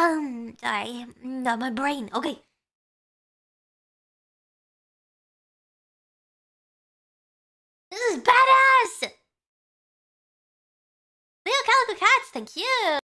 Sorry. No, my brain. Okay. This is badass! Leo Calico Cats, thank you!